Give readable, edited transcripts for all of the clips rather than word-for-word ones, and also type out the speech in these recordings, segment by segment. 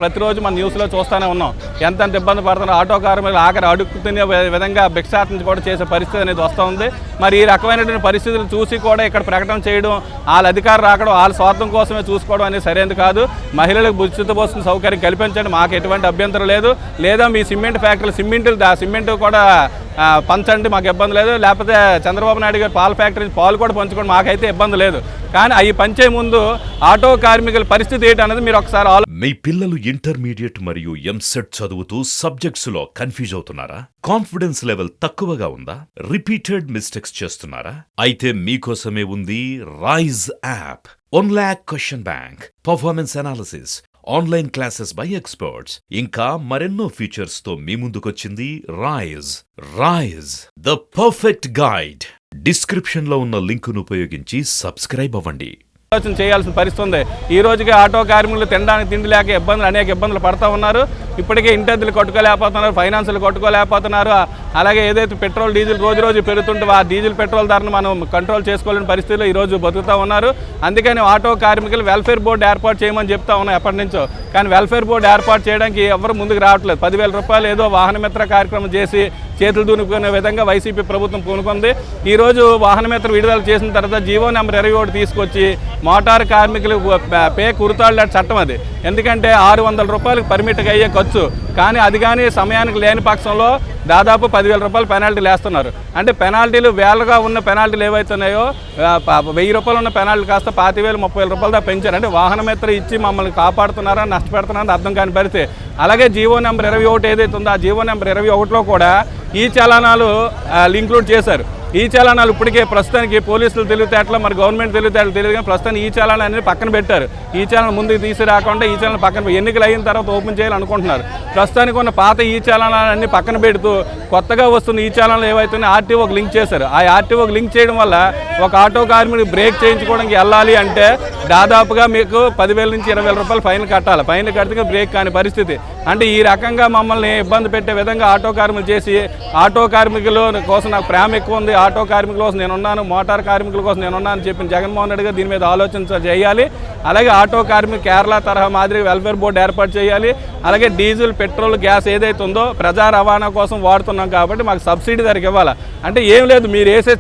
ప్రతిరోజు మన న్యూస్లో చూస్తూనే ఉన్నాం ఎంతెంత ఇబ్బంది పడుతున్నారు. ఆటో కార్మికులు ఆఖరి అడుక్కునే విధంగా భిక్షాటన కూడా చేసే పరిస్థితి అనేది వస్తూ ఉంది. మరి ఈ రకమైనటువంటి పరిస్థితులు చూసి కూడా ఇక్కడ ప్రకటన చేయడం, వాళ్ళ అధికారం రాకడం, వాళ్ళ స్వార్థం కోసమే చూసుకోవడం అనేది సరైనది కాదు. మహిళలకు ఉచిత బస్సు సౌకర్యం కల్పించండి, మాకు ఎటువంటి అభ్యంతరం లేదు. లేదా మీ సిమెంట్ ఫ్యాక్టరీలు సిమెంట్ కూడా పంచండి, మాకు ఇబ్బంది లేదు. లేకపోతే చంద్రబాబు నాయుడు గారు పాల ఫ్యాక్టరీ పాలు కూడా పంచుకోండి, మాకైతే ఇబ్బంది లేదు. కానీ అవి పంచే ముందు ఆటో కార్మికుల పరిస్థితి ఏంటనేది మీరు ఒకసారి మీ పిల్లలు ఇంటర్మీడియట్ మరియు ఎంసెట్ చదువుతూ సబ్జెక్ట్స్ లో కన్ఫ్యూజ్ అవుతున్నారా? కాన్ఫిడెన్స్ లెవెల్ తక్కువగా ఉందా? రిపీటెడ్ మిస్టేక్స్ చేస్తున్నారా? అయితే మీకోసమే ఉంది Rise app. 1 lakh question bank, performance analysis, online classes by experts, ఇంకా మరెన్నో ఫీచర్స్ తో మీ ముందుకొచ్చింది Rise the perfect guide. Description లో ఉన్న లింకును ఉపయోగించి సబ్స్క్రైబ్ అవ్వండి. ఆలోచన చేయాల్సిన పరిస్థితి ఉంది. ఈ రోజుకి ఆటో కార్మికులు తినడానికి తిండి లేక అనేక ఇబ్బందులు పడుతూ ఉన్నారు. ఇప్పటికే ఇంటద్దెలు కట్టుకోలేకపోతున్నారు, ఫైనాన్సులు కట్టుకోలేకపోతున్నారు. అలాగే ఏదైతే పెట్రోల్ డీజిల్ రోజు పెరుగుతుంటే ఆ డీజిల్ పెట్రోల్ ధరను మనం కంట్రోల్ చేసుకోలేని పరిస్థితిలో ఈరోజు బతుకుతూ ఉన్నారు. అందుకని ఆటో కార్మికులు వెల్ఫేర్ బోర్డు ఏర్పాటు చేయమని చెప్తా ఉన్నాం ఎప్పటి నుంచో. కానీ వెల్ఫేర్ బోర్డు ఏర్పాటు చేయడానికి ఎవరు ముందుకు రావట్లేదు. 10,000 రూపాయలు ఏదో వాహనమిత్ర కార్యక్రమం చేసి చేతులు దూనుకునే విధంగా వైసీపీ ప్రభుత్వం పూనుకుంది. ఈరోజు వాహనమిత్ర విడుదల చేసిన తర్వాత జీవో నెంబర్ 21 తీసుకొచ్చి మోటార్ కార్మికులు పే కురుతాళ్ళ చట్టం అది. ఎందుకంటే 600 రూపాయలకు పర్మిట్గా అయ్యే ఖర్చు, కానీ అది కానీ సమయానికి లేని పక్షంలో దాదాపు 10,000 రూపాయలు పెనాల్టీలు వేస్తున్నారు. అంటే పెనాల్టీలు వేలగా ఉన్న పెనాల్టీలు ఏవైతున్నాయో 1000 రూపాయలు ఉన్న పెనాల్టీ కాస్త 25,000, 30,000 రూపాయలు దాకా పెంచారు. అంటే వాహనమిత్ర ఇచ్చి మమ్మల్ని కాపాడుతున్నారా, నష్టపెడుతున్నారని అర్థం కాని పరిస్థితి. అలాగే జీవో నెంబర్ 21 ఏదైతే ఉందో ఆ జీవో నెంబర్ 21లో కూడా ఈ చలానాలు ఇంక్లూడ్ చేశారు. ఈ చలానాలు ఇప్పటికే ప్రస్తుతానికి పోలీసులు తెలివితేటలో మరి గవర్నమెంట్ తెలివితేటలు తెలియదు, కానీ ప్రస్తుతానికి ఈ చలానాలు అనేది పక్కన పెట్టారు. ఈ చలానం ముందుకు తీసుకురాకుండా ఈ చలానం పక్కన ఎన్నికలు అయిన తర్వాత ఓపెన్ చేయాలనుకుంటున్నారు. ప్రస్తుతానికి ఉన్న పాత ఈ చలానాలన్నీ పక్కన పెడుతూ కొత్తగా వస్తున్న ఈ చలానాలు ఏవైతున్నాయో ఆర్టీఓకి లింక్ చేశారు. ఆ ఆర్టీఓకి లింక్ చేయడం వల్ల ఒక ఆటో కార్మికుడికి బ్రేక్ చేయించుకోవడానికి వెళ్ళాలి అంటే దాదాపుగా మీకు 10,000 నుంచి 20,000 రూపాయలు ఫైన్ కట్టాలి. ఫైన్ కడితే బ్రేక్ కాని పరిస్థితి. అంటే ఈ రకంగా మమ్మల్ని ఇబ్బంది పెట్టే విధంగా ఆటో కార్మికులు చేసి, ఆటో కార్మికుల కోసం నాకు ప్రేమ ఎక్కువ ఉంది, ఆటో కార్మికుల కోసం నేనున్నాను, మోటార్ కార్మికుల కోసం నేనున్నాను అని చెప్పిన జగన్మోహన్ రెడ్డి గారు దీని మీద ఆలోచన చేయాలి. అలాగే ఆటో కార్మికులు కేరళ తరహా మాదిరి వెల్ఫేర్ బోర్డు ఏర్పాటు చేయాలి. అలాగే డీజిల్, పెట్రోల్, గ్యాస్ ఏదైతే ఉందో ప్రజా రవాణా కోసం వాడుతున్నాం కాబట్టి మాకు సబ్సిడీ ధరకు ఇవ్వాలి. అంటే ఏం లేదు, మీరు వేసే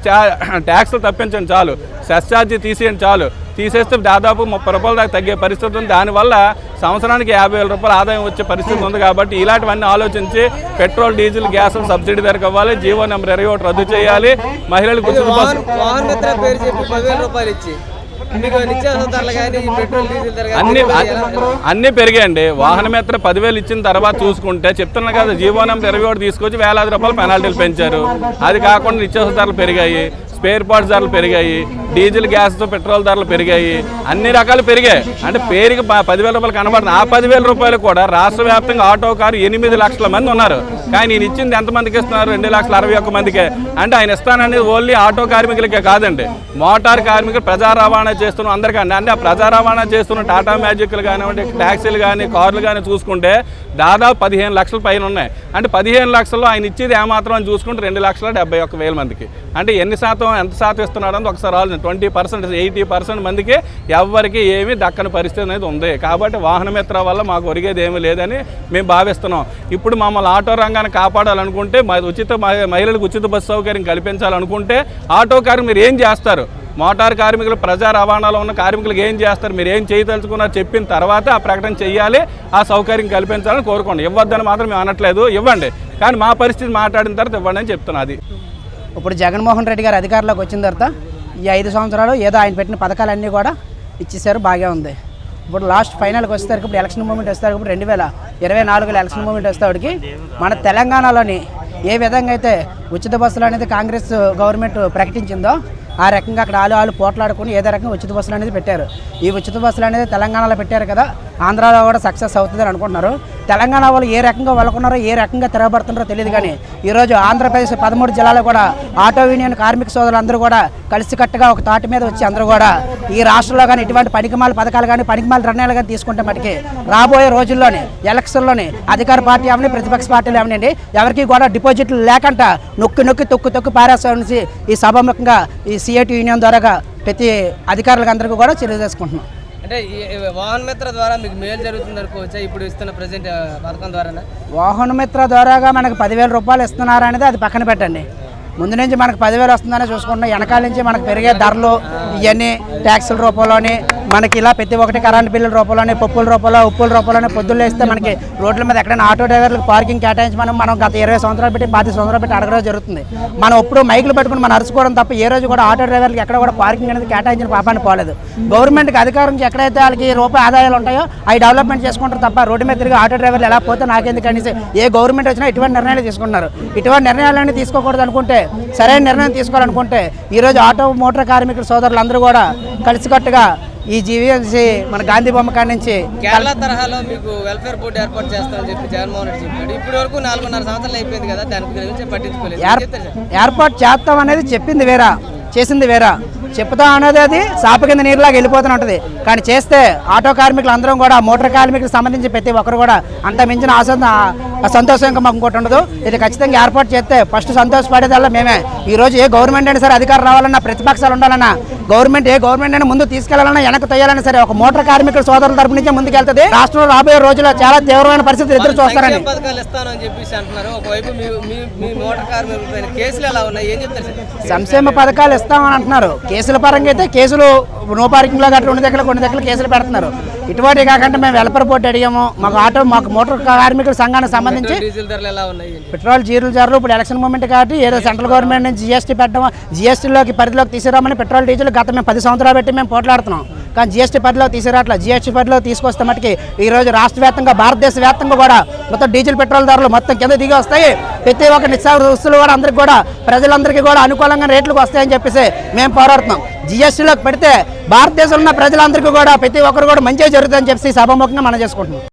ట్యాక్స్లు తప్పించండి చాలు, సెస్ ఛార్జీ తీసేయండి చాలు. తీసేస్తే దాదాపు 30 రూపాయల దాకా తగ్గే పరిస్థితి ఉంది. దానివల్ల సంవత్సరానికి 50,000 రూపాయల ఆదాయం వచ్చే పరిస్థితి ఉంది. కాబట్టి ఇలాంటివన్నీ ఆలోచించి పెట్రోల్, డీజిల్, గ్యాస్ సబ్సిడీ ధరకు ఇవ్వాలి. జీవో నెంబర్ 21 రద్దు చేయాలి. మహిళలకు అన్నీ పెరిగాయండి. వాహనమిత్ర 10,000 ఇచ్చిన తర్వాత చూసుకుంటే చెప్తున్నా కదా, జీవో నెంబర్ 21 తీసుకొచ్చి వేలాది రూపాయలు పెనాల్టీలు పెంచారు. అది కాకుండా నిత్యావసర ధరలు పెరిగాయి, స్పేర్ పార్ట్స్ ధరలు పెరిగాయి, డీజిల్, గ్యాస్తో పెట్రోల్ ధరలు పెరిగాయి, అన్ని రకాలు పెరిగాయి. అంటే పేరుకి 10,000 రూపాయలు కనబడుతుంది. ఆ 10,000 రూపాయలు కూడా రాష్ట్ర వ్యాప్తంగా ఆటో కారు 8 లక్షల మంది ఉన్నారు. కానీ నేను ఇచ్చింది ఎంతమందికి ఇస్తున్నారు? 2,61,000 మందికే. అంటే ఆయన ఇస్తాననేది ఓన్లీ ఆటో కార్మికులకే కాదండి, మోటార్ కార్మికులు ప్రజా రవాణా చేస్తున్న అందరికీ. అంటే ఆ ప్రజా రవాణా చేస్తున్న టాటా మ్యాజిక్లు కానివ్వండి, ట్యాక్సీలు కానీ, కార్లు కానీ చూసుకుంటే దాదాపు 15 లక్షల పైన ఉన్నాయి. అంటే 15 లక్షల్లో ఆయన ఇచ్చేది ఏమాత్రం అని చూసుకుంటే 2,71,000 మందికి. అంటే ఎంత శాతం ఇస్తున్నాడు అని ఒకసారి ఆలోచన. 20%, 80% మందికి ఎవరికి ఏమీ దక్కని పరిస్థితి అనేది ఉంది. కాబట్టి వాహనమిత్ర వల్ల మాకు ఒరిగేది ఏమీ లేదని మేము భావిస్తున్నాం. ఇప్పుడు మమ్మల్ని ఆటో రంగాన్ని కాపాడాలనుకుంటే, మహిళలకు ఉచిత బస్సు సౌకర్యం కల్పించాలనుకుంటే ఆటో కార్మికులు మీరు ఏం చేస్తారు? మోటార్ కార్మికులు, ప్రజా రవాణాలో ఉన్న కార్మికులకు ఏం చేస్తారు? మీరు ఏం చేయదలుచుకున్నారు చెప్పిన తర్వాత ఆ ప్రకటన చెయ్యాలి, ఆ సౌకర్యం కల్పించాలని కోరుకోండి. ఇవ్వద్దని మాత్రం మేము అనట్లేదు, ఇవ్వండి. కానీ మా పరిస్థితి మాట్లాడిన తర్వాత ఇవ్వండి అని చెప్తున్నా. అది ఇప్పుడు జగన్మోహన్ రెడ్డి గారు అధికారంలోకి వచ్చిన తర్వాత ఈ 5 సంవత్సరాలు ఏదో ఆయన పెట్టిన పథకాలన్నీ కూడా ఇచ్చేసారు, బాగా ఉంది. ఇప్పుడు లాస్ట్ ఫైనల్కి వస్తారు, ఇప్పుడు ఎలక్షన్ మూమెంట్ వస్తారు. ఇప్పుడు 2024లో ఎలక్షన్ మూమెంట్ వస్తేవాడికి మన తెలంగాణలోని ఏ విధంగా అయితే ఉచిత బస్సులు అనేది కాంగ్రెస్ గవర్నమెంట్ ప్రకటించిందో ఆ రకంగా అక్కడ ఆలు పోట్లాడుకుని ఏదో రకంగా ఉచిత బస్సులు అనేది పెట్టారు. ఈ ఉచిత బస్సులు అనేది తెలంగాణలో పెట్టారు కదా, ఆంధ్రాలో కూడా సక్సెస్ అవుతుందని అనుకుంటున్నారు. తెలంగాణ వాళ్ళు ఏ రకంగా వాళ్ళకున్నారో, ఏ రకంగా తిరగబడుతున్నారో తెలియదు. కానీ ఈరోజు ఆంధ్రప్రదేశ్ 13 జిల్లాలో కూడా ఆటో యూనియన్ కార్మిక సోదరులందరూ కూడా కలిసికట్టుగా ఒక తాటి మీద వచ్చి అందరూ కూడా ఈ రాష్ట్రంలో కానీ ఇటువంటి పనికిమాల పథకాలు కానీ పనికిమాల నిర్ణయాలు కానీ తీసుకుంటే మటుకి రాబోయే రోజుల్లోని ఎలక్షన్లోని అధికార పార్టీ ఏమని ప్రతిపక్ష పార్టీలు ఏమనండి ఎవరికి కూడా డిపాజిట్లు లేకుండా నొక్కి తొక్కు పారేసి ఈ సభాముఖంగా ఈ సిఐటి యూనియన్ ద్వారా ప్రతి అధికారులకు అందరికీ కూడా చర్య తీసుకుంటున్నాం. అంటే ఈ వాహన మిత్ర ద్వారా మీకు మేలు జరుగుతుంది అనుకోవచ్చా ఇప్పుడు ఇస్తున్న ప్రజెంట్ పథకం ద్వారా? వాహన మిత్ర ద్వారాగా మనకు 10,000 రూపాయలు ఇస్తున్నారు అనేది అది పక్కన పెట్టండి. ముందు నుంచి మనకు 10,000 వస్తుందని చూసుకుంటున్నాం. వెనకాల నుంచి మనకు పెరిగే ధరలు ఇవన్నీ ట్యాక్సుల రూపంలోని మనకి ఇలా ప్రతి ఒక్కటి కరెంట్ బిల్లుల రూపంలోని పప్పుల రూపంలో ఉప్పుల రూపంలోనే పొద్దున్న వేస్తే మనకి రోడ్ల మీద ఎక్కడైనా ఆటో డ్రైవర్లకు పార్కింగ్ కేటాయించమని మనం గత 20 సంవత్సరాలు పెట్టి 10 సంవత్సరాలు పెట్టి అడగడం జరుగుతుంది. మనం ఎప్పుడు మైకులు పెట్టుకుని మనం అరుచుకోవడం తప్ప ఏ రోజు కూడా ఆటో డ్రైవర్లకు ఎక్కడ కూడా పార్కింగ్ అనేది కేటాయించిన పాపాన్ని పోలేదు. గవర్నమెంట్కి అధికారం ఎక్కడైతే వాళ్ళకి రూపాయి ఆదాయాలు ఉంటాయో అవి డెవలప్మెంట్ చేసుకుంటారు తప్ప రోడ్డు మీద తిరిగి ఆటో డ్రైవర్లు ఎలా పోతే నాకెందుకు అనేసి ఏ గవర్నమెంట్ వచ్చినా ఇటువంటి నిర్ణయాలు తీసుకుంటున్నారు. ఇటువంటి నిర్ణయాలన్నీ తీసుకోకూడదు అనుకుంటే, సరైన నిర్ణయం తీసుకోవాలనుకుంటే ఈరోజు ఆటో మోటార్ కార్మికుల సోదరులు అందరూ కూడా కలిసికట్టుగా ఈ జీవీఎంసీ మన గాంధీ బొమ్మ కాడి నుంచి కేరళ తరహాలో మీకు వెల్ఫేర్ బోర్డు ఏర్పాటు చేస్తామని చెప్పి జగన్మోహన్ రెడ్డి చెప్పాడు. ఇప్పటి వరకు 4.5 సంవత్సరాలు అయిపోయింది కదా, దాని గురించి పట్టించుకోలేదు. ఏర్పాటు చేస్తాం అనేది చెప్పింది వేరా, చేసింది వేరా. చెప్తాం అనేది అది సాప కింద నీరులాగా వెళ్ళిపోతూనే ఉంటుంది. కానీ చేస్తే ఆటో కార్మికులు అందరం కూడా మోటార్ కార్మికులకు సంబంధించి ప్రతి ఒక్కరు కూడా అంత మించిన సంతోషం ఇంకా మాకు ఇంకోటి ఉండదు. ఇది ఖచ్చితంగా ఏర్పాటు చేస్తే ఫస్ట్ సంతోషపడేదల్లా మేమే. ఈరోజు ఏ గవర్నమెంట్ అయినా సరే అధికారం రావాలన్నా, ప్రతిపక్షాలు ఉండాలన్నా, ఏ గవర్నమెంట్ అయినా ముందు తీసుకెళ్లాలన్నా, వెనక్కి తొయ్యాలన్నా సరే ఒక మోటార్ కార్మికుల సోదరుల తరపు నుంచే ముందుకెళ్తుంది. రాష్ట్రంలో రాబోయే రోజుల్లో చాలా తీవ్రమైన పరిస్థితులు ఎదురు చూస్తారని పథకాలు ఇస్తానని చెప్పేసి అంటున్నారు. ఒకవైపు మీ మోటార్ కార్మికులపైన కేసులు ఎలా ఉన్నాయి, ఏం చెప్తారు సార్? సంక్షేమ పథకాలు ఇస్తామని అంటున్నారు. కేసుల పరంగా అయితే కేసులు నో పార్కింగ్లో గట్రా కొన్ని దగ్గర కేసులు పెడుతున్నారు. ఇటువంటి కాకుండా మేము వెల్ఫేర్ బోర్డు అడిగాము. మాకు మోటార్ కార్మికుల సంఘానికి సంబంధించి డీజిల్ ధరలు ఎలా ఉన్నాయి? పెట్రోల్ డీజిల్ ధరలు ఇప్పుడు ఎలక్షన్ మూమెంట్ కాబట్టి ఏదో సెంట్రల్ గవర్నమెంట్ నుంచి జీఎస్టీ పెట్టడం, జీఎస్టీలోకి పరిధిలోకి తీసుకురామని పెట్రోల్ డీజిల్ గత మేము 10 సంవత్సరాలు పెట్టి మేము పోట్లాడుతున్నాం. కానీ జీఎస్టీ పరిధిలో తీసుకురావట్లా. జీఎస్టీ పరిధిలో తీసుకొస్తే మటుకి ఈరోజు రాష్ట్ర వ్యాప్తంగా, భారతదేశ వ్యాప్తంగా కూడా మొత్తం డీజిల్ పెట్రోల్ ధరలు మొత్తం కింద దిగి వస్తాయి. ప్రతి ఒక్క నిత్యావసర వస్తువులు కూడా అందరికీ కూడా ప్రజలందరికీ కూడా అనుకూలంగా రేట్లకు వస్తాయని చెప్పేసి మేము పోరాడుతున్నాం. జీఎస్టీలోకి పెడితే భారతదేశంలో ఉన్న ప్రజలందరికీ కూడా ప్రతి ఒక్కరు కూడా మంచిగా జరుగుతుందని చెప్పి సభాముఖంగా మనం చేసుకుంటున్నాం.